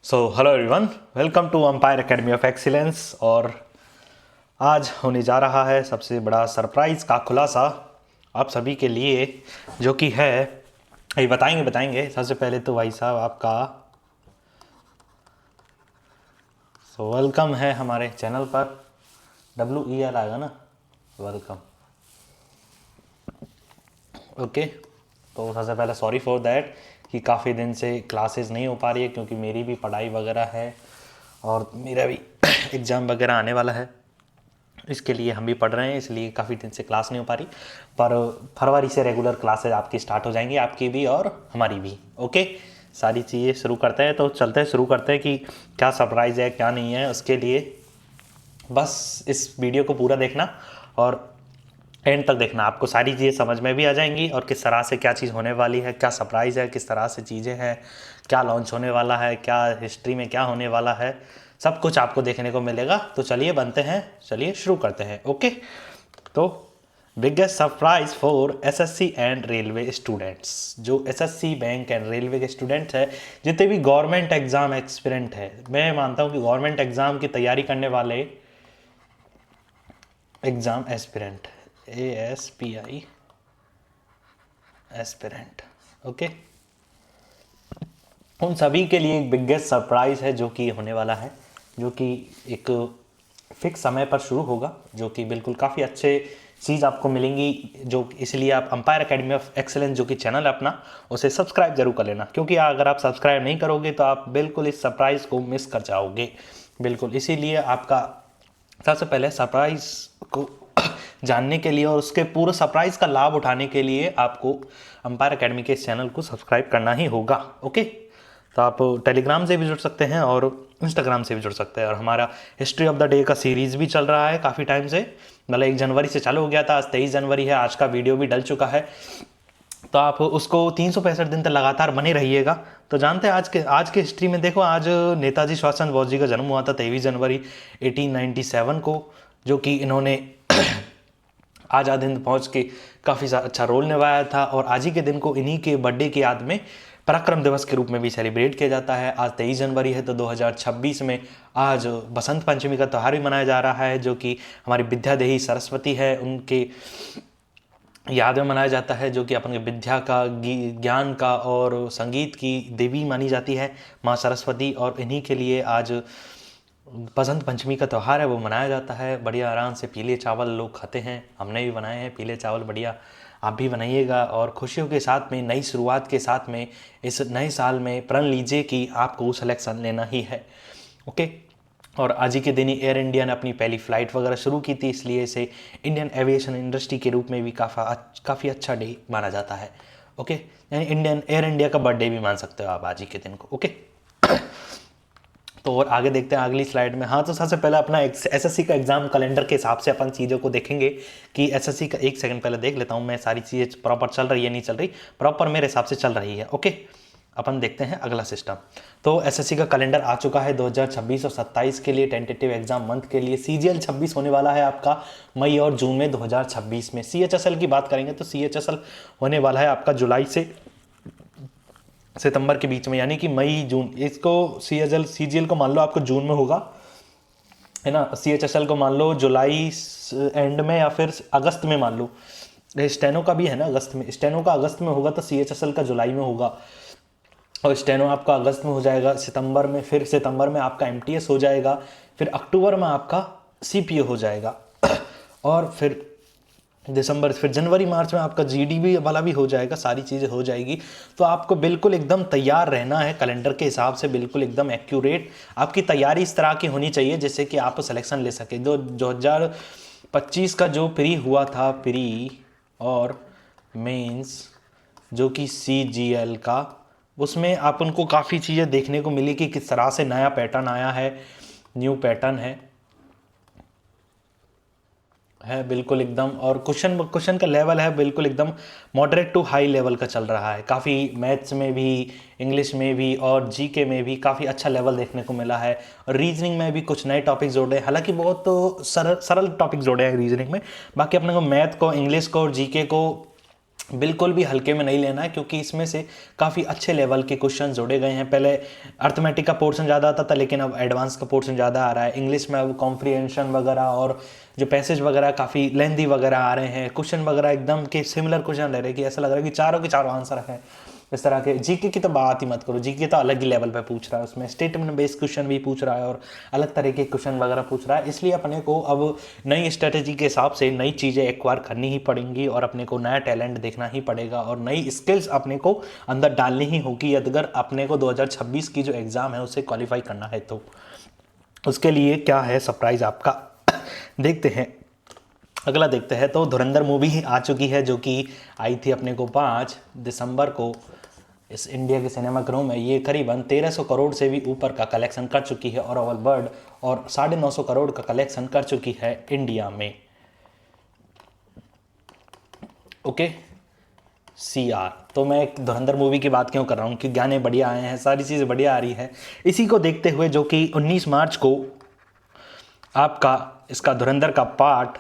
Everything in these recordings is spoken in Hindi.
So hello everyone, welcome to umpire academy of excellence. और आज होने जा रहा है सबसे बड़ा सरप्राइज़ का खुलासा आप सभी के लिए, जो कि है ये बताएंगे। सबसे पहले तो भाई साहब आपका वेलकम है हमारे चैनल पर। WEL आएगा ना, वेलकम। ओके, तो सबसे पहले सॉरी फॉर दैट कि काफ़ी दिन से क्लासेस नहीं हो पा रही है, क्योंकि मेरी भी पढ़ाई वगैरह है और मेरा भी एग्ज़ाम वगैरह आने वाला है। इसके लिए हम भी पढ़ रहे हैं, इसलिए काफ़ी दिन से क्लास नहीं हो पा रही। पर फरवरी से रेगुलर क्लासेज आपकी स्टार्ट हो जाएंगी, आपकी भी और हमारी भी। ओके, सारी चीज़ें शुरू करते हैं। तो शुरू करते हैं कि क्या सरप्राइज़ है क्या नहीं है। उसके लिए बस इस वीडियो को पूरा देखना और एंड तक देखना, आपको सारी चीज़ें समझ में भी आ जाएंगी और किस तरह से क्या चीज़ होने वाली है, क्या सरप्राइज़ है, किस तरह से चीज़ें हैं, क्या लॉन्च होने वाला है, क्या हिस्ट्री में क्या होने वाला है, सब कुछ आपको देखने को मिलेगा। तो चलिए शुरू करते हैं। ओके, तो biggest surprise for SSC and railway students. जो एसएससी बैंक एंड रेलवे के स्टूडेंट्स हैं, जितने भी गवर्नमेंट एग्जाम एक्सपीरियंट है, मैं मानता हूँ कि गवर्नमेंट एग्जाम की तैयारी करने वाले exam aspirant, ASPI aspirant, okay, उन सभी के लिए एक बिगेस्ट सरप्राइज है जो कि होने वाला है, जो कि एक फिक्स समय पर शुरू होगा, जो कि बिल्कुल काफ़ी अच्छे चीज़ आपको मिलेंगी। जो इसलिए आप अंपायर एकेडमी ऑफ एक्सेलेंस जो कि चैनल है अपना, उसे सब्सक्राइब जरूर कर लेना, क्योंकि अगर आप सब्सक्राइब नहीं करोगे तो आप बिल्कुल इस सरप्राइज़ को मिस कर जाओगे। बिल्कुल, इसीलिए आपका सबसे पहले सरप्राइज को जानने के लिए और उसके पूरे सरप्राइज का लाभ उठाने के लिए आपको अंपायर एकेडमी के इस चैनल को सब्सक्राइब करना ही होगा। ओके, तो आप टेलीग्राम से भी जुड़ सकते हैं और इंस्टाग्राम से भी जुड़ सकते हैं। और हमारा हिस्ट्री ऑफ द डे का सीरीज़ भी चल रहा है काफ़ी टाइम से, मतलब 1 जनवरी से चालू हो गया था, आज 23 जनवरी है, आज का वीडियो भी डल चुका है। तो आप उसको 365 दिन तक लगातार बने रहिएगा। तो जानते हैं आज के हिस्ट्री में देखो, आज नेताजी सुभाष चंद्र बोस जी का जन्म हुआ था 23 जनवरी 1897 को, जो कि इन्होंने आज़ाद हिंद फौज के काफ़ी अच्छा रोल निभाया था। और आज ही के दिन को इन्हीं के बर्थडे की याद में पराक्रम दिवस के रूप में भी सेलिब्रेट किया जाता है। आज 23 जनवरी है, तो 2026 में आज बसंत पंचमी का त्यौहार भी मनाया जा रहा है, जो कि हमारी विद्या देही सरस्वती है, उनके याद में मनाया जाता है, जो कि अपन के विद्या का, ज्ञान का और संगीत की देवी मानी जाती है माँ सरस्वती। और इन्हीं के लिए आज बसंत पंचमी का त्यौहार है, वो मनाया जाता है। बढ़िया आराम से पीले चावल लोग खाते हैं, हमने भी बनाए हैं पीले चावल, बढ़िया आप भी बनाइएगा। और खुशियों के साथ में, नई शुरुआत के साथ में इस नए साल में प्रण लीजिए कि आपको सिलेक्शन लेना ही है। ओके, और आज ही के दिन ही एयर इंडिया ने अपनी पहली फ़्लाइट वगैरह शुरू की थी, इसलिए इसे इंडियन एविएशन इंडस्ट्री के रूप में भी काफ़ी अच्छा डे माना जाता है। ओके, यानी इंडियन एयर इंडिया का बर्थडे भी मान सकते हो आप आज ही के दिन को। ओके, तो और आगे देखते हैं अगली स्लाइड में। हाँ, तो सबसे पहले अपना एसएससी का एग्जाम कैलेंडर के हिसाब से अपन चीज़ों को देखेंगे कि एसएससी का, एक सेकंड पहले देख लेता हूँ मैं सारी चीज़ें प्रॉपर चल रही है नहीं चल रही, प्रॉपर मेरे हिसाब से चल रही है। ओके, अपन देखते हैं अगला सिस्टम। तो एसएससी का कैलेंडर आ चुका है 2026 और 27 के लिए, टेंटेटिव एग्जाम मंथ के लिए। CGL 26 होने वाला है आपका मई और जून में 2026 में। CHSL की बात करेंगे तो CHSL होने वाला है आपका जुलाई से सितंबर के बीच में, यानी कि मई जून। इसको CGL को मान लो आपको जून में होगा, है ना। CHSL को मान लो जुलाई एंड में या फिर अगस्त में मान लो। स्टेनो का भी है ना अगस्त में, स्टेनो का अगस्त में होगा तो CHSL का जुलाई में होगा। और स्टेनो आपका अगस्त में हो जाएगा, सितंबर में, फिर सितंबर में आपका MTS हो जाएगा, फिर अक्टूबर में आपका CPO हो जाएगा और फिर दिसंबर, फिर जनवरी मार्च में आपका GDB वाला भी हो जाएगा, सारी चीज़ें हो जाएगी। तो आपको बिल्कुल एकदम तैयार रहना है कैलेंडर के हिसाब से, बिल्कुल एकदम एक्यूरेट आपकी तैयारी इस तरह की होनी चाहिए जिससे कि आप सिलेक्शन ले सके। जो 2025 का जो प्री हुआ था, प्री और मेंस जो कि CGL का, उसमें आप उनको काफ़ी चीज़ें देखने को मिली कि किस तरह से नया पैटर्न आया है, न्यू पैटर्न है बिल्कुल एकदम। और क्वेश्चन का लेवल है बिल्कुल एकदम मॉडरेट टू हाई लेवल का चल रहा है। काफ़ी मैथ्स में भी, इंग्लिश में भी और GK में भी काफ़ी अच्छा लेवल देखने को मिला है। और रीजनिंग में भी कुछ नए टॉपिक जोड़े हैं, हालांकि बहुत तो सरल टॉपिक जोड़े हैं रीजनिंग में। बाकी अपने को मैथ को, इंग्लिश को और GK को बिल्कुल भी हल्के में नहीं लेना है, क्योंकि इसमें से काफ़ी अच्छे लेवल के क्वेश्चन जोड़े गए हैं। पहले अर्थमेटिक का पोर्शन ज़्यादा आता था, लेकिन अब एडवांस का पोर्शन ज़्यादा आ रहा है। इंग्लिश में अब कॉम्प्रिहेंशन वगैरह और जो पैसेज वगैरह काफ़ी लेंदी वगैरह आ रहे हैं। क्वेश्चन वगैरह एकदम के सिमिलर क्वेश्चन ले रहे हैं कि ऐसा लग रहा है कि चारों के चारों आंसर है। इस तरह के जीके की तो बात ही मत करो, जीके तो अलग ही लेवल पे पूछ रहा है, उसमें स्टेटमेंट बेस्ड क्वेश्चन भी पूछ रहा है और अलग तरह के क्वेश्चन वगैरह पूछ रहा है। इसलिए अपने को अब नई स्ट्रेटेजी के हिसाब से नई चीज़ें एक्वायर करनी ही पड़ेंगी और अपने को नया टैलेंट देखना ही पड़ेगा और नई स्किल्स अपने को अंदर डालनी ही होगी अगर अपने को 2026 की जो एग्ज़ाम है उसे क्वालिफाई करना है। तो उसके लिए क्या है सरप्राइज़ आपका देखते हैं। अगला देखते हैं तो धुरंधर मूवी ही आ चुकी है, जो कि आई थी अपने को 5 दिसंबर को इस इंडिया के सिनेमाघरों में। ये करीबन 1300 करोड़ से भी ऊपर का कलेक्शन कर चुकी है और ओवल वर्ल्ड और 950 करोड़ का कलेक्शन कर चुकी है इंडिया में। Okay CR। तो मैं एक धुरंधर मूवी की बात क्यों कर रहा हूँ कि गाने बढ़िया आए हैं, सारी चीज़ें बढ़िया आ रही है। इसी को देखते हुए जो कि 19 मार्च को आपका इसका धुरंधर का पार्ट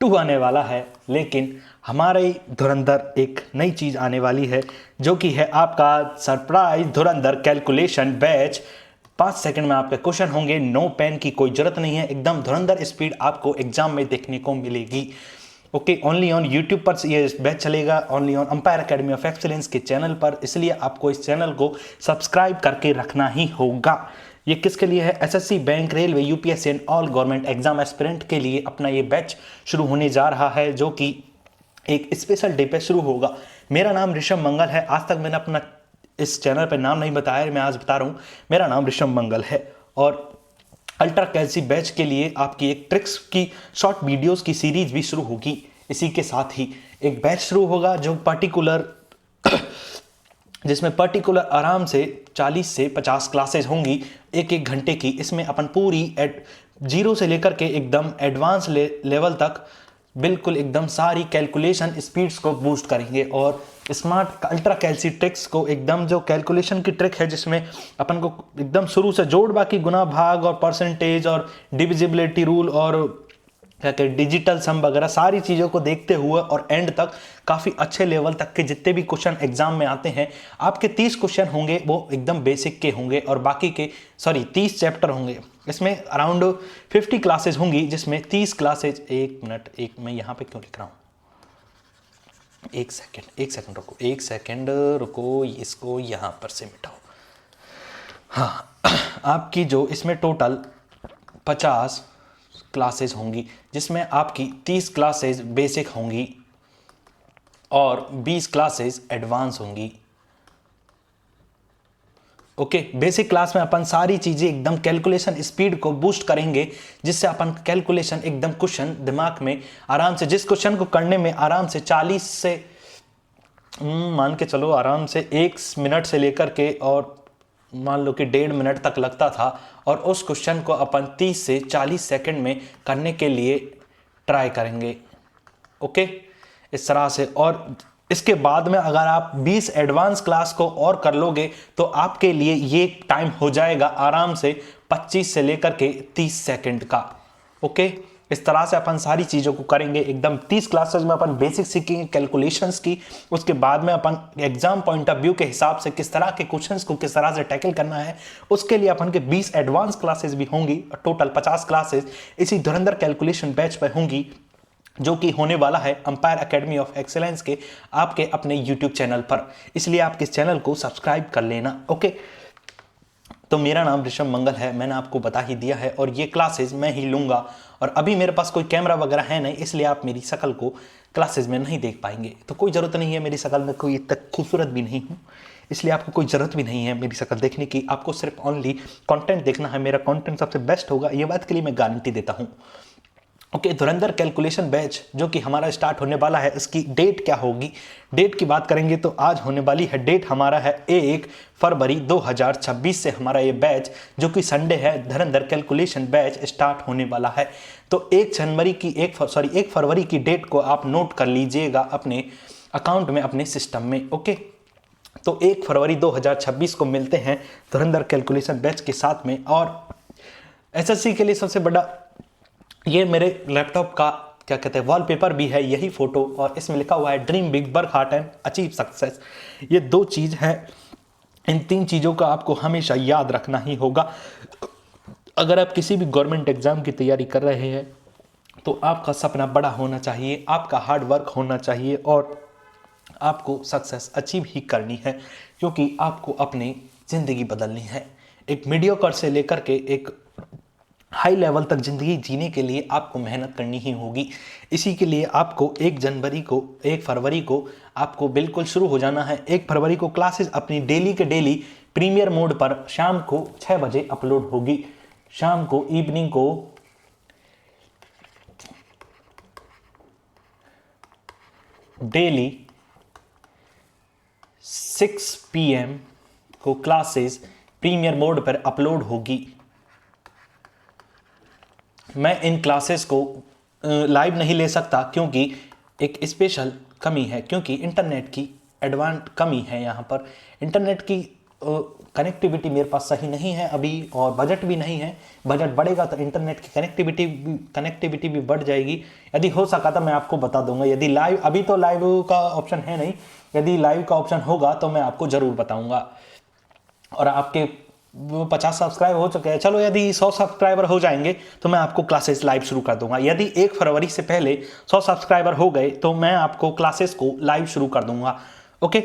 2 आने वाला है, लेकिन हमारे धुरंधर एक नई चीज़ आने वाली है, जो कि है आपका सरप्राइज धुरंधर कैलकुलेशन बैच। 5 सेकंड में आपके क्वेश्चन होंगे, नो पेन की कोई जरूरत नहीं है, एकदम धुरंधर स्पीड आपको एग्जाम में देखने को मिलेगी। ओके, ओनली ऑन यूट्यूब पर ये बैच चलेगा, only on umpire academy of excellence के चैनल पर, इसलिए आपको इस चैनल को सब्सक्राइब करके रखना ही होगा। ये किसके लिए है? SSC, bank, railway, UPSC and all government exam aspirant के लिए अपना ये बैच शुरू होने जा रहा है, जो कि एक स्पेशल डे पे शुरू होगा। मेरा नाम ऋषभ मंगल है। आज तक मैंने अपना इस चैनल पे नाम नहीं बताया, मैं आज बता रहा हूँ। मेरा नाम ऋषभ मंगल है और अल्ट्रा कैल्सी बैच के लिए आपकी एक ट्रिक्स की शॉर्ट वीडियोस की सीरीज भी शुरू होगी। इसी के साथ ही एक बैच शुरू होगा जो जिसमें पर्टिकुलर आराम से 40 से 50 क्लासेस होंगी 1-1 घंटे की। इसमें अपन पूरी जीरो से लेकर के एकदम एडवांस लेवल तक बिल्कुल एकदम सारी कैलकुलेशन स्पीड्स को बूस्ट करेंगे और स्मार्ट अल्ट्रा कैल्सी ट्रिक्स को एकदम जो कैलकुलेशन की ट्रिक है, जिसमें अपन को एकदम शुरू से जोड़ बाकी गुना भाग और परसेंटेज और डिविजिबिलिटी रूल और क्या कहते डिजिटल सम वगैरह सारी चीज़ों को देखते हुए और एंड तक काफ़ी अच्छे लेवल तक के जितने भी क्वेश्चन एग्जाम में आते हैं, आपके 30 क्वेश्चन होंगे वो एकदम बेसिक के होंगे और बाकी के 30 चैप्टर होंगे। इसमें अराउंड 50 क्लासेज होंगी, जिसमें 30 क्लासेज। एक मिनट, मैं यहाँ पे क्यों लिख रहा हूँ? एक सेकेंड रुको, इसको यहाँ पर से मिटाओ। हाँ, आपकी जो इसमें टोटल 50 क्लासेस होंगी, जिसमें आपकी 30 क्लासेस बेसिक होंगी और 20 क्लासेस एडवांस होंगी। ओके, बेसिक क्लास में अपन सारी चीज़ें एकदम कैलकुलेशन स्पीड को बूस्ट करेंगे, जिससे अपन कैलकुलेशन एकदम क्वेश्चन दिमाग में आराम से, जिस क्वेश्चन को करने में आराम से 40 से मान के चलो आराम से 1 मिनट से लेकर के और मान लो कि 1.5 मिनट तक लगता था, और उस क्वेश्चन को अपन 30 से 40 सेकंड में करने के लिए ट्राई करेंगे। ओके, इस तरह से। और इसके बाद में अगर आप 20 एडवांस क्लास को और कर लोगे तो आपके लिए ये टाइम हो जाएगा आराम से 25 से लेकर के 30 सेकंड का। ओके, इस तरह से अपन सारी चीज़ों को करेंगे। एकदम 30 क्लासेस में अपन बेसिक सीखेंगे कैलकुलेशंस की, उसके बाद में अपन एग्जाम पॉइंट ऑफ व्यू के हिसाब से किस तरह के क्वेश्चंस को किस तरह से टैकल करना है, उसके लिए अपन के 20 एडवांस क्लासेस भी होंगी। टोटल 50 क्लासेस इसी धुरंधर कैलकुलेशन बैच पर होंगी, जो कि होने वाला है अंपायर एकेडमी ऑफ एक्सेलेंस के आपके अपने यूट्यूब चैनल पर। इसलिए आप इस चैनल को सब्सक्राइब कर लेना। ओके, तो मेरा नाम ऋषभ मंगल है, मैंने आपको बता ही दिया है, और ये क्लासेस मैं ही लूँगा। और अभी मेरे पास कोई कैमरा वगैरह है नहीं, इसलिए आप मेरी शक्ल को क्लासेस में नहीं देख पाएंगे। तो कोई ज़रूरत नहीं है, मेरी शक्ल में कोई तक खूबसूरत भी नहीं हूँ, इसलिए आपको कोई ज़रूरत भी नहीं है मेरी शक्ल देखने की। आपको सिर्फ ओनली कंटेंट देखना है। मेरा कंटेंट सबसे बेस्ट होगा, ये बात के लिए मैं गारंटी देता हूँ। ओके, धुरंधर कैलकुलेशन बैच जो कि हमारा स्टार्ट होने वाला है, इसकी डेट क्या होगी? डेट की बात करेंगे तो आज होने वाली है डेट हमारा है 1 फरवरी 2026 से हमारा ये बैच जो कि संडे है, धुरंधर कैलकुलेशन बैच स्टार्ट होने वाला है। तो 1 फरवरी की डेट को आप नोट कर लीजिएगा अपने अकाउंट में, अपने सिस्टम में। ओके, तो 1 फरवरी 2026 को मिलते हैं धुरंधर कैलकुलेशन बैच के साथ में। और एसएससी के लिए सबसे बड़ा ये मेरे लैपटॉप का क्या कहते हैं वॉलपेपर भी है यही फोटो, और इसमें लिखा हुआ है dream big, work hard and achieve success. ये 2 चीज़ है, इन 3 चीज़ों का आपको हमेशा याद रखना ही होगा। अगर आप किसी भी गवर्नमेंट एग्जाम की तैयारी कर रहे हैं तो आपका सपना बड़ा होना चाहिए, आपका हार्ड वर्क होना चाहिए और आपको सक्सेस अचीव ही करनी है, क्योंकि आपको अपनी ज़िंदगी बदलनी है। एक मीडियोकर से लेकर के एक हाई लेवल तक ज़िंदगी जीने के लिए आपको मेहनत करनी ही होगी। इसी के लिए आपको 1 फरवरी को आपको बिल्कुल शुरू हो जाना है। 1 फरवरी को क्लासेस अपनी डेली के डेली प्रीमियर मोड पर शाम को 6 बजे अपलोड होगी। शाम को इवनिंग को डेली 6 PM को क्लासेस प्रीमियर मोड पर अपलोड होगी। मैं इन क्लासेस को लाइव नहीं ले सकता क्योंकि एक स्पेशल कमी है, क्योंकि इंटरनेट की कमी है। यहाँ पर इंटरनेट की कनेक्टिविटी मेरे पास सही नहीं है अभी, और बजट भी नहीं है। बजट बढ़ेगा तो इंटरनेट की कनेक्टिविटी भी बढ़ जाएगी। यदि हो सका तो मैं आपको बता दूंगा। यदि लाइव, अभी तो लाइव का ऑप्शन है नहीं, यदि लाइव का ऑप्शन होगा तो मैं आपको ज़रूर बताऊंगा। और आपके 50 सब्सक्राइब हो चुके हैं, चलो यदि 100 सब्सक्राइबर हो जाएंगे तो मैं आपको क्लासेस लाइव शुरू कर दूंगा। यदि 1 फरवरी से पहले 100 सब्सक्राइबर हो गए तो मैं आपको क्लासेस को लाइव शुरू कर दूंगा। ओके,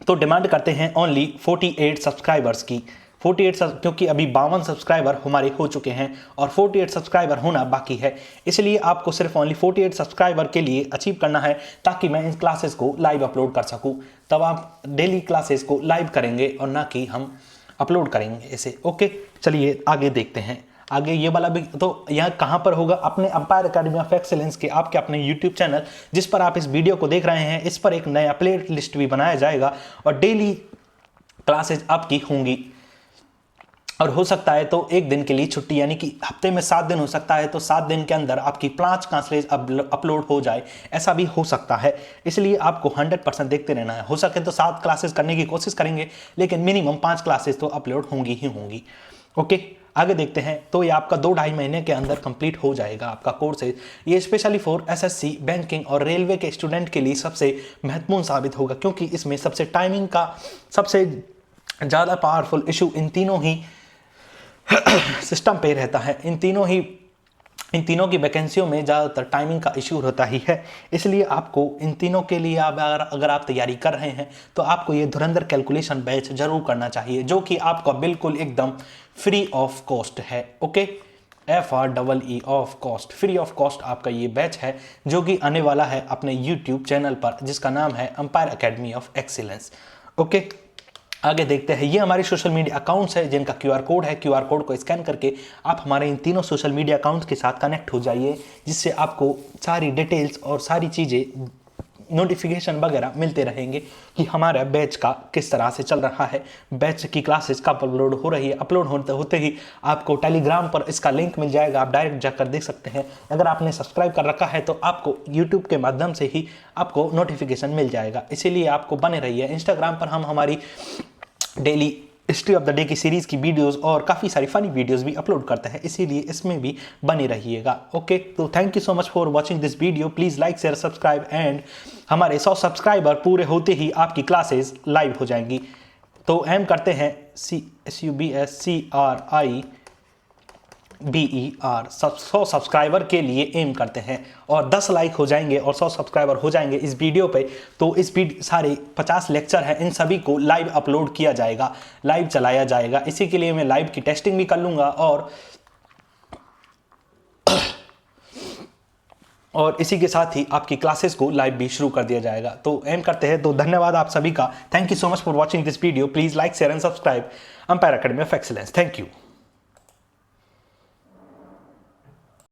तो डिमांड करते हैं ओनली 48 सब्सक्राइबर्स की। 48 क्योंकि अभी 52 सब्सक्राइबर हमारे हो चुके हैं और 48 सब्सक्राइबर होना बाकी है, इसलिए आपको सिर्फ ओनली 48 सब्सक्राइबर के लिए अचीव करना है ताकि मैं इन क्लासेस को लाइव अपलोड कर सकूं। तब आप डेली क्लासेस को लाइव करेंगे और ना कि हम अपलोड करेंगे इसे। ओके, चलिए आगे देखते हैं। आगे ये वाला भी तो यहाँ कहाँ पर होगा, अपने अंपायर एकेडमी ऑफ एक्सीलेंस के आपके अपने यूट्यूब चैनल जिस पर आप इस वीडियो को देख रहे हैं, इस पर एक नया प्ले लिस्ट भी बनाया जाएगा और डेली क्लासेज आपकी होंगी। और हो सकता है तो 1 दिन के लिए छुट्टी, यानी कि हफ्ते में 7 दिन हो सकता है तो 7 दिन के अंदर आपकी 5 क्लासेज अपलोड हो जाए, ऐसा भी हो सकता है। इसलिए आपको 100% देखते रहना है। हो सके तो 7 क्लासेस करने की कोशिश करेंगे, लेकिन मिनिमम 5 क्लासेस तो अपलोड होंगी ही होंगी। ओके, आगे देखते हैं। तो ये आपका 2-2.5 महीने के अंदर कंप्लीट हो जाएगा आपका कोर्स है। ये स्पेशली फॉर SSC, बैंकिंग और रेलवे के स्टूडेंट के लिए सबसे महत्वपूर्ण साबित होगा, क्योंकि इसमें सबसे टाइमिंग का सबसे ज़्यादा पावरफुल इशू इन तीनों ही सिस्टम पे रहता है। इन तीनों की वैकेंसियों में ज़्यादातर टाइमिंग का इशू होता ही है। इसलिए आपको इन तीनों के लिए अगर आप तैयारी कर रहे हैं तो आपको ये धुरंधर कैलकुलेशन बैच जरूर करना चाहिए, जो कि आपका बिल्कुल एकदम फ्री ऑफ कॉस्ट है। Okay, FREE of cost, free of cost आपका ये बैच है, जो कि आने वाला है अपने यूट्यूब चैनल पर, जिसका नाम है umpire academy of excellence. Okay, आगे देखते हैं। ये हमारे सोशल मीडिया अकाउंट्स है जिनका QR कोड है। QR कोड को स्कैन करके आप हमारे इन तीनों सोशल मीडिया अकाउंट्स के साथ कनेक्ट हो जाइए, जिससे आपको सारी डिटेल्स और सारी चीज़ें, नोटिफिकेशन वगैरह मिलते रहेंगे कि हमारा बैच का किस तरह से चल रहा है, बैच की क्लासेस कब अपलोड हो रही है। अपलोड होते ही आपको टेलीग्राम पर इसका लिंक मिल जाएगा, आप डायरेक्ट जाकर देख सकते हैं। अगर आपने सब्सक्राइब कर रखा है तो आपको यूट्यूब के माध्यम से ही आपको नोटिफिकेशन मिल जाएगा, इसीलिए आपको बने रहिए। इंस्टाग्राम पर हम हमारी daily history of the day की सीरीज़ की वीडियोस और काफ़ी सारी फनी वीडियोस भी अपलोड करते हैं, इसीलिए इसमें भी बने रहिएगा। ओके, तो thank you so much for watching this video. Please like, share, subscribe and हमारे 100 सब्सक्राइबर पूरे होते ही आपकी क्लासेस लाइव हो जाएंगी। तो एम करते हैं SUBSCRIBER 100 सब्सक्राइबर के एम एम करते हैं, और 10 लाइक हो जाएंगे और 100 सब्सक्राइबर हो जाएंगे इस वीडियो पे, तो इस सारे 50 लेक्चर हैं, इन सभी को लाइव अपलोड किया जाएगा, लाइव चलाया जाएगा। इसी के लिए मैं लाइव की टेस्टिंग भी कर लूँगा और इसी के साथ ही आपकी क्लासेस को लाइव भी शुरू कर दिया जाएगा। तो एम करते हैं। तो धन्यवाद आप सभी का। Thank you so much for watching this video. Please like, share and subscribe umpire academy of excellence. Thank you.